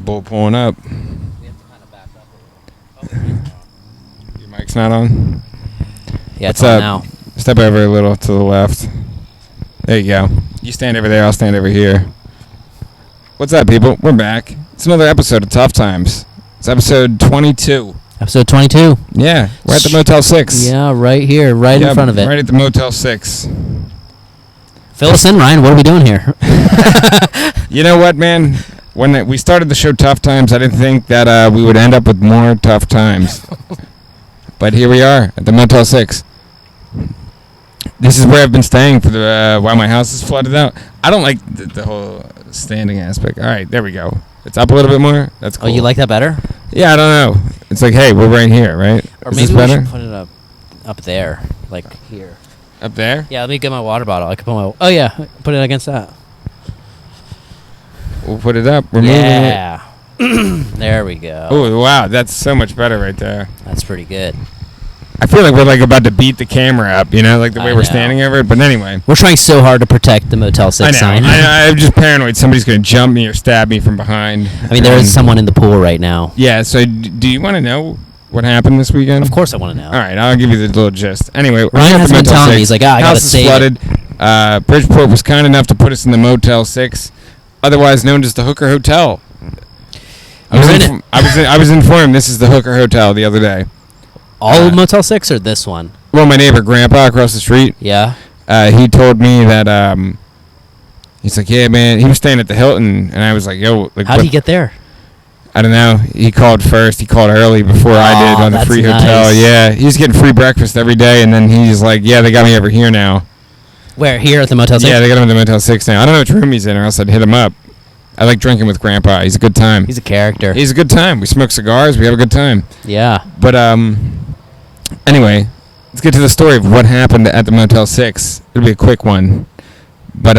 bull pulling up. We have to kind of back up a little. Your mic's not on? Yeah, it's What's on up? now. Step over a little to the left. There you go. You stand over there, I'll stand over here. What's up, people? We're back. It's another episode of Tough Times. It's episode 22. Episode 22. Yeah, we're at the Motel 6. Yeah, right here, right in front of it. Right at the Motel 6. Fill us in, Ryan. What are we doing here? You know what, man? When we started the show Tough Times, I didn't think that we would end up with more tough times. But here we are at the Motel 6. This is where I've been staying for the while my house is flooded out. I don't like the whole standing aspect. All right, there we go. It's up a little bit more. That's cool. Oh, you like that better? Yeah, I don't know. It's like, hey, we're right here, right? Or is maybe this we better? should put it up there, like here. Up there? Yeah, let me get my water bottle. I could put my... Oh, yeah. Put it against that. We'll put it up. We're moving it. Yeah. There we go. Oh, wow. That's so much better right there. That's pretty good. I feel like we're like about to beat the camera up, you know, like the way we're know. standing over it. But anyway. We're trying so hard to protect the Motel 6 sign. I'm just paranoid somebody's going to jump me or stab me from behind. I mean, there is someone in the pool right now. Yeah, so do you want to know what happened this weekend? Of course I want to know. All right, I'll give you the little gist. Anyway, Ryan has been telling me, he's like, I got to save flooded. Bridgeport was kind enough to put us in the Motel 6, otherwise known as the Hooker Hotel. I was informed this is the Hooker Hotel the other day. All Motel 6 or this one? Well, my neighbor, Grandpa, across the street. Yeah. He told me that he's like, yeah, man. He was staying at the Hilton, and I was like, yo. Like, how did he get there? I don't know. He called first. He called early before I did on the free hotel. Nice. Yeah, he's getting free breakfast every day, and then he's like, yeah, they got me over here now. Where? Here at the Motel 6? Yeah, they got him at the Motel 6 now. I don't know which room he's in, or else I'd hit him up. I like drinking with Grandpa. He's a good time. He's a character. He's a good time. We smoke cigars. We have a good time. Yeah. But anyway, let's get to the story of what happened at the Motel 6. It'll be a quick one. But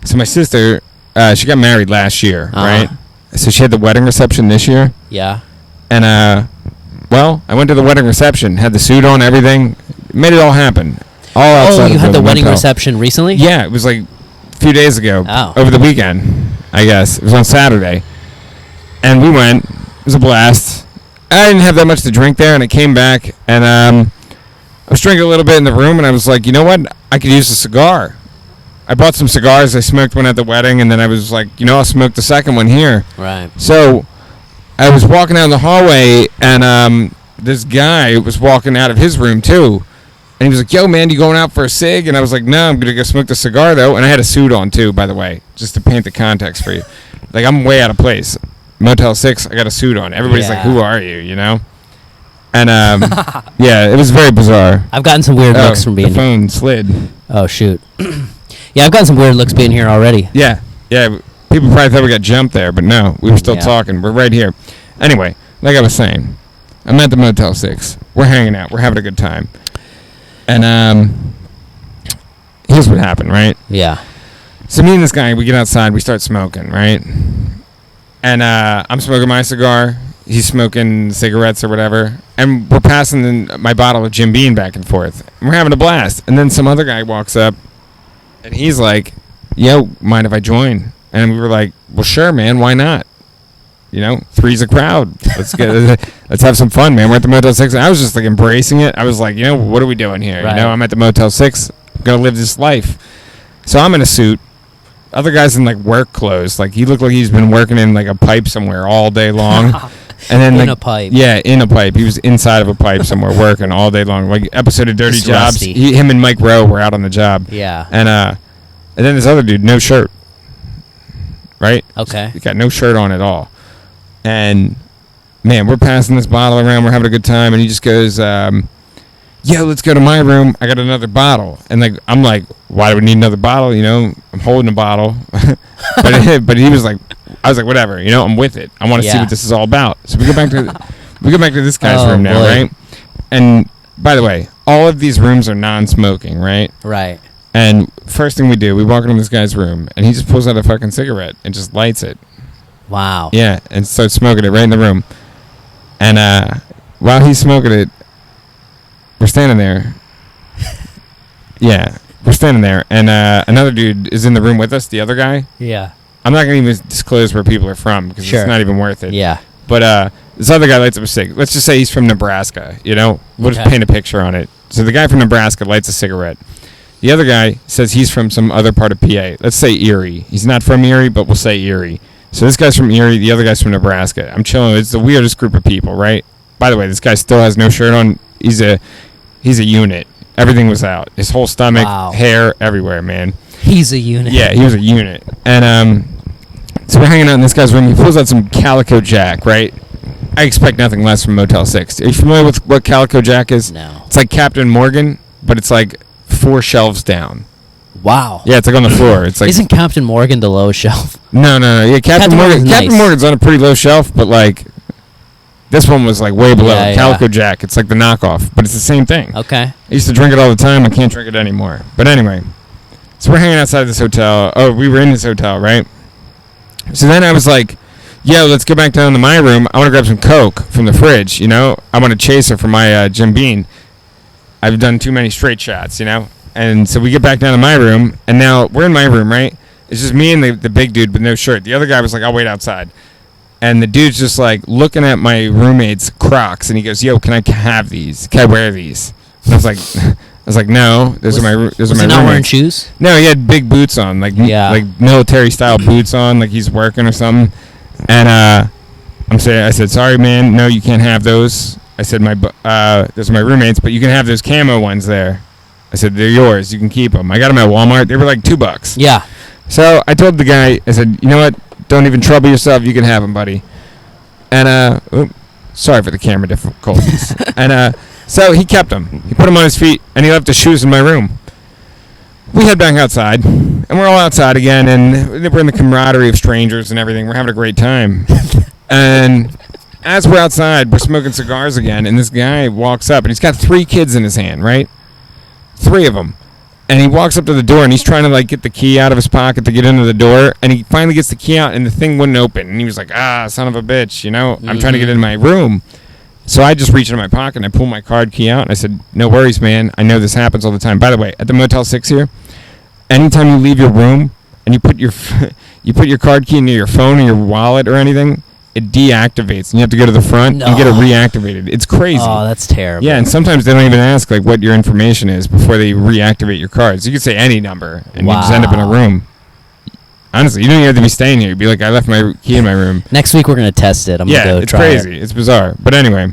so my sister, she got married last year, right? So she had the wedding reception this year. Yeah. And well, I went to the wedding reception, had the suit on, everything, made it all happen. All outside. Oh, you had the wedding motel. reception recently? Yeah, it was like a few days ago. Oh. Over the weekend, I guess. It was on Saturday. And we went. It was a blast. I didn't have that much to drink there, and I came back, and I was drinking a little bit in the room, and I was like, you know what? I could use a cigar. I bought some cigars. I smoked one at the wedding, and then I was like, you know, I'll smoke the second one here. Right. So I was walking down the hallway, and this guy was walking out of his room, too. And he was like, yo, man, you going out for a cig? And I was like, no, I'm going to go smoke the cigar, though. And I had a suit on, too, by the way, just to paint the context for you. Like, I'm way out of place. Motel 6, I got a suit on. Everybody's like, who are you, you know? And, yeah, it was very bizarre. I've gotten some weird looks from being here. The phone slid. Oh, shoot. Yeah, I've gotten some weird looks being here already. Yeah. People probably thought we got jumped there, but no, we were still talking. We're right here. Anyway, like I was saying, I'm at the Motel 6. We're hanging out. We're having a good time. And here's what happened, right? Yeah. So me and this guy, we get outside, we start smoking, right? And I'm smoking my cigar. He's smoking cigarettes or whatever. And we're passing my bottle of Jim Beam back and forth. And we're having a blast. And then some other guy walks up, and he's like, yo, mind if I join? And we were like, well, sure, man, why not? You know, three's a crowd. Let's have some fun, man. We're at the Motel 6. And I was just like embracing it. I was like, you know, what are we doing here? Right. You know, I'm at the Motel 6. I'm going to live this life. So I'm in a suit. Other guy's in like work clothes. Like he looked like he's been working in like a pipe somewhere all day long. And then in a pipe. Yeah, in a pipe. He was inside of a pipe somewhere working all day long. Like episode of Dirty Jobs. Him and Mike Rowe were out on the job. Yeah. And then this other dude, no shirt. Right? Okay. He got no shirt on at all. And, man, we're passing this bottle around. We're having a good time. And he just goes, yo, let's go to my room. I got another bottle. And, like, I'm like, why do we need another bottle? You know, I'm holding a bottle. but he was like, I was like, whatever. You know, I'm with it. I want to see what this is all about. So we go back to this guy's room now, right? And, by the way, all of these rooms are non-smoking, right? Right. And first thing we do, we walk into this guy's room, and he just pulls out a fucking cigarette and just lights it. Wow. Yeah, and starts smoking it right in the room. And while he's smoking it, we're standing there. Yeah, we're standing there, and another dude is in the room with us, the other guy. Yeah. I'm not going to even disclose where people are from because Sure. it's not even worth it. Yeah. But this other guy lights up a cig. Let's just say he's from Nebraska, you know? We'll just Okay. paint a picture on it. So the guy from Nebraska lights a cigarette. The other guy says he's from some other part of PA. Let's say Erie. He's not from Erie, but we'll say Erie. So this guy's from Erie. The other guy's from Nebraska. I'm chilling. It's the weirdest group of people, right? By the way, this guy still has no shirt on. He's a unit. Everything was out. His whole stomach, Wow. hair, everywhere, man. He's a unit. Yeah, he was a unit. And so we're hanging out in this guy's room. He pulls out some Calico Jack, right? I expect nothing less from Motel 6. Are you familiar with what Calico Jack is? No. It's like Captain Morgan, but it's like 4 shelves down. Wow. Yeah, it's like on the floor. It's like Isn't Captain Morgan the lowest shelf? No. Yeah, Captain Morgan. Morgan's Captain nice. Morgan's on a pretty low shelf, but like this one was like way below. Yeah, Calico yeah. Jack. It's like the knockoff, but it's the same thing. Okay. I used to drink it all the time. I can't drink it anymore. But anyway, so we're hanging outside this hotel. Oh, we were in this hotel, right? So then I was like, yo, let's go back down to my room. I want to grab some Coke from the fridge, you know? I want a chaser for my Jim Beam. I've done too many straight shots, you know? And so we get back down to my room, and now we're in my room, right? It's just me and the big dude with no shirt. The other guy was like, I'll wait outside. And the dude's just like looking at my roommate's Crocs, and he goes, yo, can I have these? Can I wear these? And I was like, no, those are my Was roommates. he not wearing shoes? No, he had big boots on, like like military style boots on, like he's working or something. And I said, sorry, man, no, you can't have those. I said, those are my roommates, but you can have those camo ones there. I said, they're yours. You can keep them. I got them at Walmart. They were like $2. Yeah. So I told the guy, I said, you know what? Don't even trouble yourself. You can have them, buddy. And sorry for the camera difficulties. And so he kept them. He put them on his feet, and he left his shoes in my room. We head back outside, and we're all outside again, and we're in the camaraderie of strangers and everything. We're having a great time. And as we're outside, we're smoking cigars again, and this guy walks up, and he's got 3 kids in his hand, right? 3 of them. And he walks up to the door, and he's trying to, like, get the key out of his pocket to get into the door, and he finally gets the key out, and the thing wouldn't open. And he was like, son of a bitch, you know? I'm trying to get into my room. So I just reach into my pocket, and I pull my card key out, and I said, no worries, man. I know this happens all the time. By the way, at the Motel 6 here, anytime you leave your room, and you put your card key into your phone or your wallet or anything, it deactivates, and you have to go to the front and get it reactivated. It's crazy. Oh, that's terrible. Yeah, and sometimes they don't even ask like what your information is before they reactivate your cards. You could say any number, and you just end up in a room. Honestly, you don't even have to be staying here. You'd be like, I left my key in my room. Next week we're gonna test it. I'm gonna go it's try crazy. it. It's bizarre. But anyway,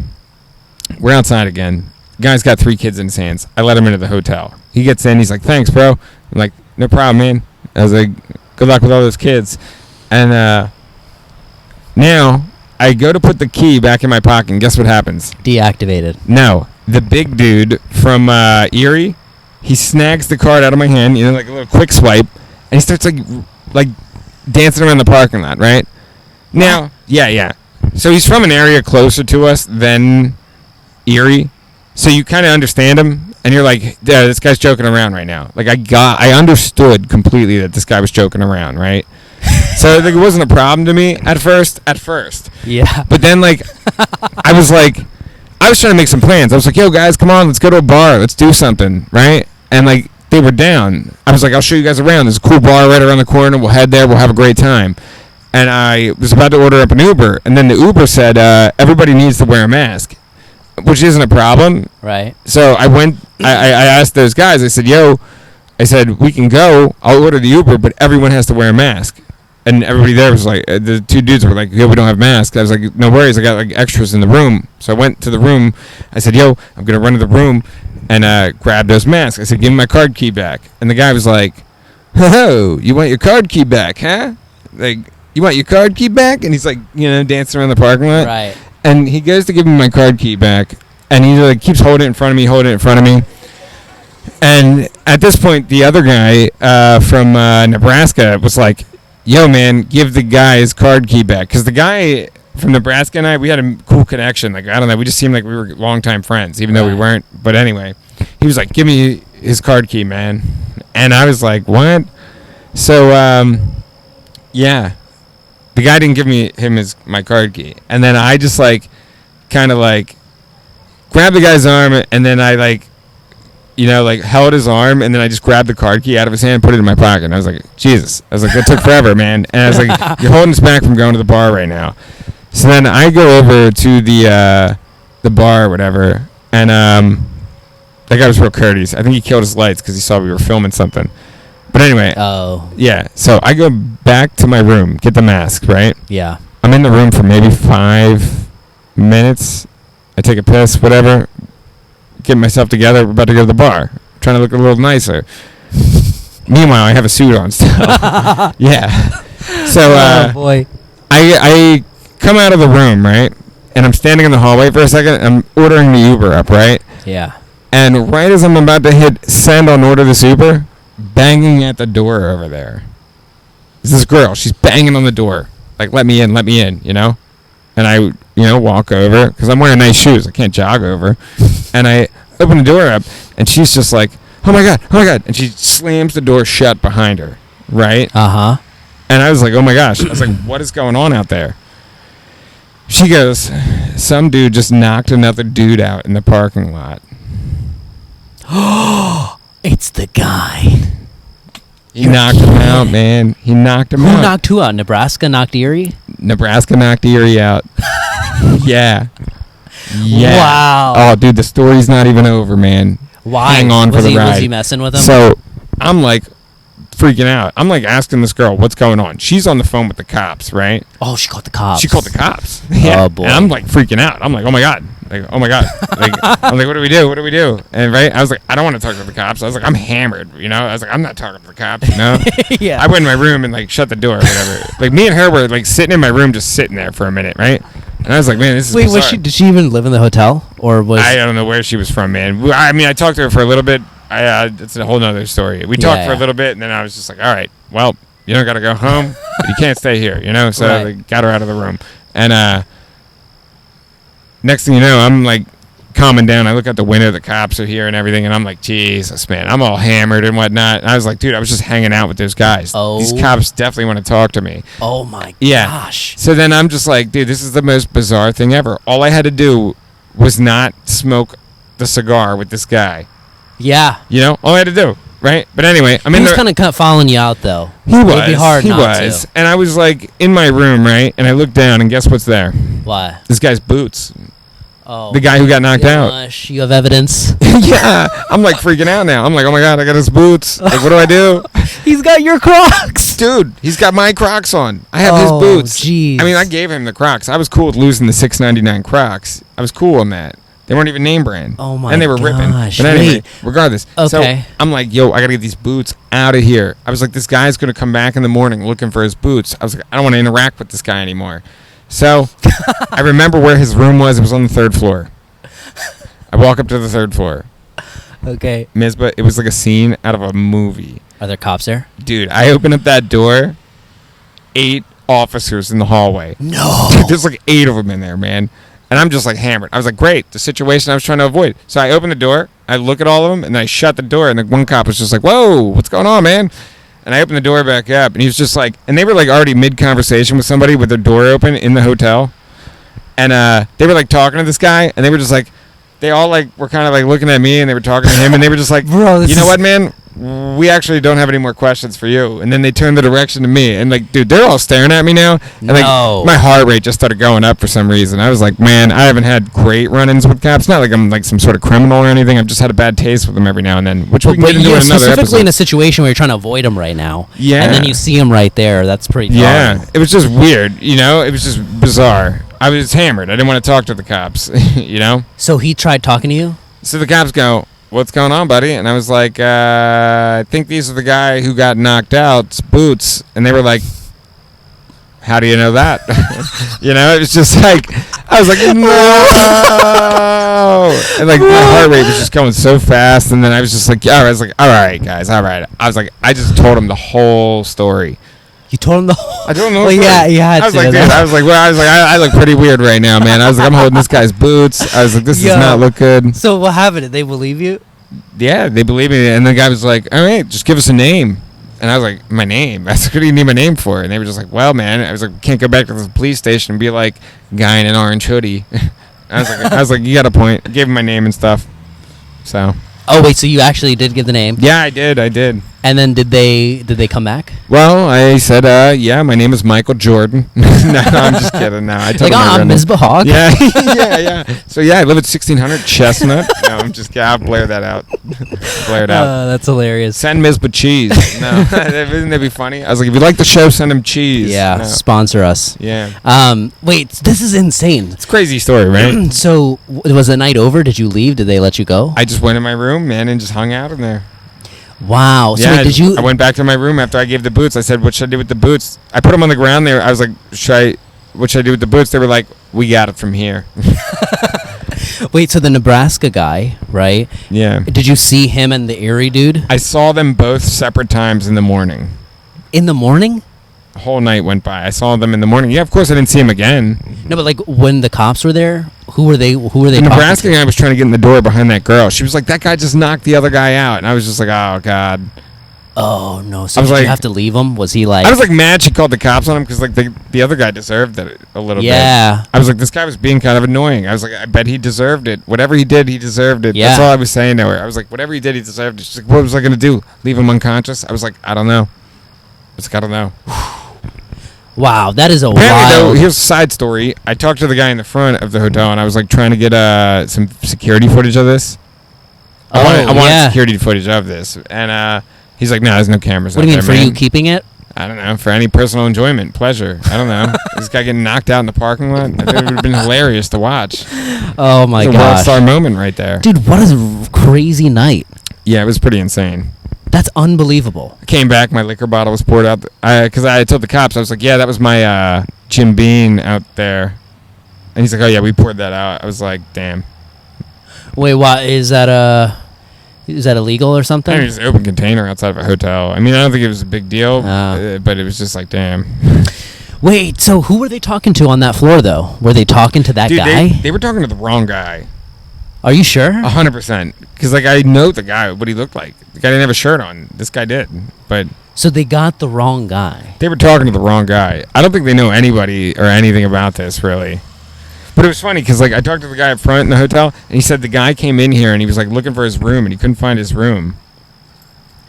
we're outside again. The guy's got 3 kids in his hands. I let him into the hotel. He gets in. He's like, thanks, bro. I'm like, no problem, man. I was like, good luck with all those kids. And now I go to put the key back in my pocket, and guess what happens? Deactivated. No. The big dude from Erie, he snags the card out of my hand, you know, like a little quick swipe, and he starts like dancing around the parking lot, right? Now, yeah. So he's from an area closer to us than Erie, so you kind of understand him, and you're like, yeah, this guy's joking around right now. Like I understood completely that this guy was joking around, right? So like, it wasn't a problem to me at first. Yeah. But then like, I was trying to make some plans. I was like, yo guys, come on, let's go to a bar, let's do something, right? And like, they were down. I was like, I'll show you guys around. There's a cool bar right around the corner. We'll head there. We'll have a great time. And I was about to order up an Uber, and then the Uber said, everybody needs to wear a mask, which isn't a problem. Right. So I went, I asked those guys, I said, we can go. I'll order the Uber, but everyone has to wear a mask. And everybody there was like, the 2 dudes were like, yo, we don't have masks. I was like, no worries. I got like extras in the room. So I went to the room. I said, yo, I'm going to run to the room and grab those masks. I said, give me my card key back. And the guy was like, oh, you want your card key back, huh? Like, you want your card key back? And he's like, you know, dancing around the parking lot. Right. And he goes to give me my card key back. And he like keeps holding it in front of me, And at this point, the other guy from Nebraska was like, yo, man, give the guy his card key back. Because the guy from Nebraska and we had a cool connection. Like, I don't know, we just seemed like we were longtime friends, even though we weren't. But anyway, he was like, give me his card key, man. And I was like, what? So, yeah. The guy didn't give him my card key. And then I just, like, kind of, like, grabbed the guy's arm, and then I, like, like held his arm, and then I just grabbed the card key out of his hand and put it in my pocket. And I was like, Jesus. I was like, that took forever, man. And I was like, you're holding us back from going to the bar right now. So then I go over to the bar or whatever, and that guy was real courteous. I think he killed his lights because he saw we were filming something. But anyway. Oh. Yeah. So I go back to my room, get the mask, right? Yeah. I'm in the room for maybe 5 minutes. I take a piss, whatever. Get myself together. We're about to go to the bar. Trying to look a little nicer. Meanwhile, I have a suit on still. Yeah. So oh boy. I come out of the room, right? And I'm standing in the hallway for a second. I'm ordering the Uber up, right? Yeah. And right as I'm about to hit send on order this Uber, banging at the door over there. It's this girl. She's banging on the door. Like, let me in, you know? And I, walk over, because I'm wearing nice shoes. I can't jog over. And I open the door up, and she's just like, oh, my God. And she slams the door shut behind her, right? Uh-huh. And I was like, oh, my gosh. I was like, what is going on out there? She goes, some dude just knocked another dude out in the parking lot. It's the guy. He knocked him out, man. He knocked him out. Who knocked who out? Nebraska knocked Erie? Nebraska knocked Erie out. Yeah. Wow. Oh, dude, the story's not even over, man. Why? Hang on for the ride. Was he messing with him? So, I'm like freaking out. I'm like asking this girl, what's going on? She's on the phone with the cops, right? Oh, she called the cops. She called the cops. Yeah. Oh, boy. And I'm like freaking out. I'm like, oh my God. Like, oh my God. Like, I'm like, what do we do? What do we do? And right, I was like, I don't want to talk to the cops. I was like, I'm hammered, I was like, I'm not talking to the cops, Yeah. I went in my room and like shut the door or whatever. Like me and her were like sitting in my room, just sitting there for a minute, right? And I was like, man, this is bizarre. Did she even live in the hotel, or was? I don't know where she was from, man. I mean, I talked to her for a little bit. It's a whole nother story. We talked for a little bit, and then I was just like, all right, well, you don't got to go home, but you can't stay here, So Right. they got her out of the room. And next thing you know, I'm like calming down. I look out the window, the cops are here and everything, and I'm like, Jesus, man, I'm all hammered and whatnot. And I was like, dude, I was just hanging out with those guys. Oh. These cops definitely want to talk to me. Oh my Yeah. gosh. So then I'm just like, dude, this is the most bizarre thing ever. All I had to do was not smoke the cigar with this guy. Yeah. All I had to do, right? But anyway, He was kind of following you out, though. He was. It'd be hard he not was. to. And I was like in my room, right? And I looked down, and guess what's there? Why? This guy's boots. Oh. The guy who got knocked out. Gosh, you have evidence. Yeah. I'm like freaking out now. I'm like, oh my God, I got his boots. Like, what do I do? He's got your Crocs. Dude, he's got my Crocs on. I have his boots. Jeez. I mean, I gave him the Crocs. I was cool with losing the $6.99 Crocs. I was cool on that. They weren't even name brand. Oh my And they were ripping. gosh. But anyway, Wait. regardless. Okay. So I'm like, yo, I got to get these boots out of here. I was like, this guy's going to come back in the morning looking for his boots. I was like, I don't want to interact with this guy anymore. So I remember where his room was. It was on the 3rd floor. I walk up to the 3rd floor. Okay. Misbah, it was like a scene out of a movie. Are there cops there? Dude, I open up that door. 8 officers in the hallway. No. Dude, there's like 8 of them in there, man. And I'm just like hammered. I was like, great, the situation I was trying to avoid. So I open the door, I look at all of them, and I shut the door. And the one cop was just like, whoa, what's going on, man? And I opened the door back up, and he was just like, and they were like already mid-conversation with somebody with their door open in the hotel. And they were like talking to this guy, and they were just like, they all like were kind of like looking at me, and they were talking to him, and they were just like, Bro, you know what, man? We actually don't have any more questions for you. And then they turned the direction to me, and like, dude, they're all staring at me now. And like, No. my heart rate just started going up for some reason. I was like, man, I haven't had great run-ins with cops. Not like I'm like some sort of criminal or anything. I've just had a bad taste with them every now and then, which we can get into in another specifically in episode. a situation where you're trying to avoid them right now. Yeah. And then you see him right there. That's pretty tough. Yeah, it was just weird, It was just bizarre. I was hammered. I didn't want to talk to the cops, So he tried talking to you? So the cops go, what's going on, buddy? And I was like, I think these are the guy who got knocked out's boots. And they were like, how do you know that? It was just like, I was like, no. And like my heart rate was just going so fast. And then I was just like, all right, guys, all right. I was like, I just told him the whole story. You told him the whole... I told him the Well, whole story. yeah, you had I was to. like, dude, I look pretty weird right now, man. I was like, I'm holding this guy's boots. I was like, this Yo. does not look good. So what happened? Did they believe you? Yeah, they believe me. And the guy was like, all right, just give us a name. And I was like, my name? I was like, what do you need my name for? And they were just like, well, man. I was like, can't go back to the police station and be like, guy in an orange hoodie. I was like, you got a point. I gave him my name and stuff. So. Oh wait, so you actually did give the name? Yeah, I did. And then did they come back? Well, I said, yeah, my name is Michael Jordan. No, I'm just kidding. No, I told Like, him I'm Misbah Haque. Yeah, yeah. So yeah, I live at 1600 Chestnut. No, I'm just kidding. I'll blare that out. Blare it out. That's hilarious. Send Misbah cheese. No, wouldn't that be funny? I was like, if you like the show, send him cheese. Yeah, No. sponsor us. Yeah. Wait, this is insane. It's a crazy story, right? So, was the night over? Did you leave? Did they let you go? I just went in my room, man, and just hung out in there. Wow. So Yeah, wait, did you? I went back to my room after I gave the boots. I said, "What should I do with the boots?" I put them on the ground there. I was like, "What should I do with the boots?" They were like, "We got it from here." Wait, so the Nebraska guy, right? Yeah. Did you see him and the Erie dude I saw them both separate times in the morning. in the morning? The whole night went by. I saw them in the morning. Yeah, of course I didn't see him again. No, but like when the cops were there, who were they? Who were they? The talking Nebraska to? guy was trying to get in the door behind that girl. She was like, "That guy just knocked the other guy out," and I was just like, "Oh God." Oh no! So I was did like- you have to leave him? Was he like? I was like mad she called the cops on him because like the other guy deserved it a little bit. yeah. I was like, this guy was being kind of annoying. I was like, I bet he deserved it. Whatever he did, he deserved it. Yeah. That's all I was saying to her. I was like, whatever he did, he deserved it. She's like, what was I going to do? Leave him unconscious? I was like, I don't know. I was like, I don't know. Wow, that is a Apparently, though, wild. here's a side story. I talked to the guy in the front of the hotel, and I was like trying to get some security footage of this. I wanted yeah. security footage of this. And he's like, no, there's no cameras What do you out mean for there, you man. keeping it? I don't know, for any personal enjoyment, pleasure. I don't know. This guy getting knocked out in the parking lot. I think it would have been hilarious to watch. Oh my It's a world gosh, star moment right there. dude! What a crazy night. Yeah, it was pretty insane. That's unbelievable. I came back, my liquor bottle was poured out. Because I told the cops, I was like, yeah, that was my Jim Beam out there. And he's like, oh, yeah, we poured that out. I was like, damn. Wait, what is that? Is that illegal or something? I mean, it's an open container outside of a hotel. I mean, I don't think it was a big deal, but it was just like, damn. Wait, so who were they talking to on that floor, though? Were they talking to that Dude, guy? they were talking to the wrong guy. Are you sure? 100%. Because, like, I know the guy, what he looked like. The guy didn't have a shirt on. This guy did. But So they got the wrong guy. they were talking to the wrong guy. I don't think they know anybody or anything about this, really. But it was funny because, like, I talked to the guy up front in the hotel, and he said the guy came in here, and he was, like, looking for his room, and he couldn't find his room.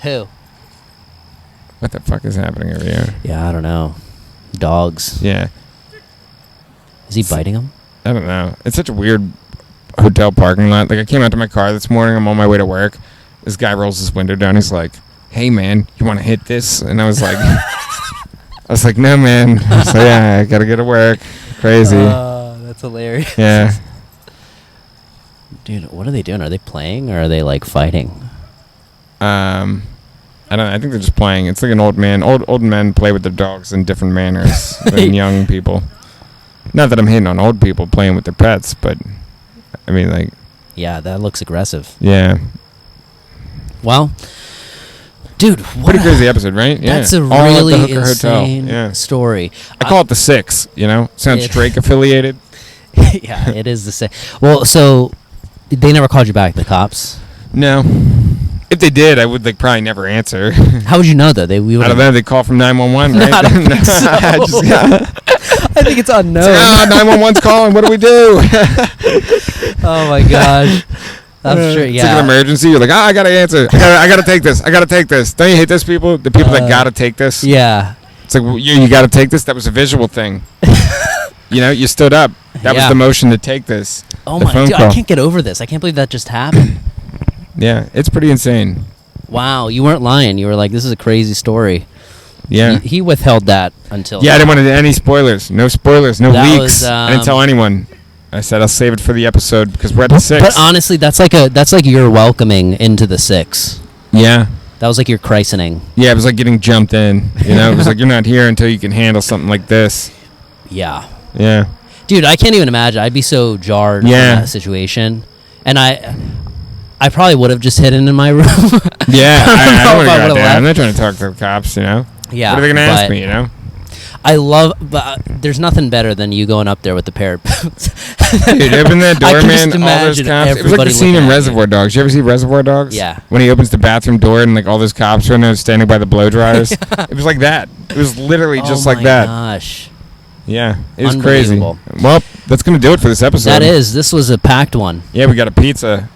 Who? What the fuck is happening over here? Yeah, I don't know. Dogs. Yeah. Is he biting them? I don't know. It's such a weird hotel parking lot. Like, I came out to my car this morning. I'm on my way to work. This guy rolls his window down. He's like, hey, man, you want to hit this? And I was like, no, man. So, yeah, I got to get to work. Crazy. That's hilarious. Yeah. Dude, what are they doing? Are they playing or are they, like, fighting? I don't know. I think they're just playing. It's like an old man. Old men play with their dogs in different manners than young people. Not that I'm hating on old people playing with their pets, but I mean, like, Yeah, that looks aggressive. yeah, Well, dude, what pretty crazy episode, right? Yeah, That's a All at the really Hooker Hotel. insane Yeah, story. I call it the Six. You know, sounds Yeah. Drake affiliated. Yeah, it is the same. Well, so they never called you back, the cops? No, if they did, I would like probably never answer. How would you know, though? I don't know. They call from 911, right? I don't think so. I think it's unknown. It's like, 911's calling. What do we do? Oh my gosh, that's true. It's like Yeah, an emergency. You're like, I gotta answer. I gotta take this. I gotta take this. Don't you hate those people? The people that gotta take this. yeah. It's like, well, you gotta take this. That was a visual thing. You know, you stood up. That was Yeah. the motion to take this. Oh The my, phone dude, call. I can't get over this. I can't believe that just happened. Yeah, it's pretty insane. Wow, you weren't lying. You were like, this is a crazy story. Yeah. He withheld that until. Yeah, I didn't want to do any spoilers. No spoilers. No That leaks. was, I didn't tell anyone. I said I'll save it for the episode because we're at the 6. But honestly, that's like your welcoming into the 6. Yeah. That was like your christening. Yeah, it was like getting jumped in. You know, it was like you're not here until you can handle something like this. Yeah. Yeah. Dude, I can't even imagine. I'd be so jarred in Yeah. that situation. And I probably would have just hidden in my room. Yeah, I know don't want if I to go would've out there. left. I'm not trying to talk to the cops, you know? Yeah. What are they going to ask but me, you know? but there's nothing better than you going up there with the pair of boots. Dude, open that door, I can man. just All those imagine cops. It was like everybody the scene looking in at you. Reservoir Dogs. You ever see Reservoir Dogs? Yeah. When he opens the bathroom door and like all those cops are in there standing by the blow dryers. It was like that. It was literally just like that. Oh my gosh. Yeah, it was crazy. Unbelievable. Well, that's going to do it for this episode. This was a packed one. Yeah, we got a pizza.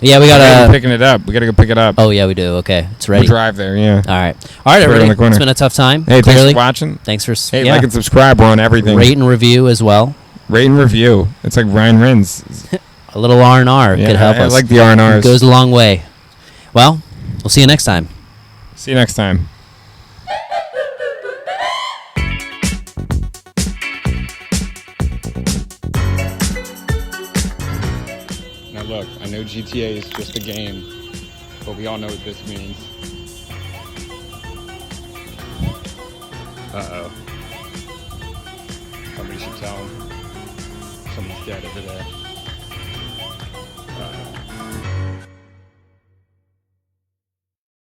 Yeah, we gotta picking it up. We gotta go pick it up. Oh yeah, we do. Okay, it's We'll ready. drive there. Yeah. All right, Right around everybody. the corner. It's been a tough time. Hey, Clearly. thanks for watching. Thanks for Hey, like and subscribe. We're on everything. Rate and review as well. Rate and review. It's like Ryan Rinz. A little R&R could help us. I like the R&Rs. It goes a long way. Well, we'll see you next time. See you next time. Now look, I know GTA is just a game, but we all know what this means. Uh-oh. Somebody should tell him. Someone's dead over there.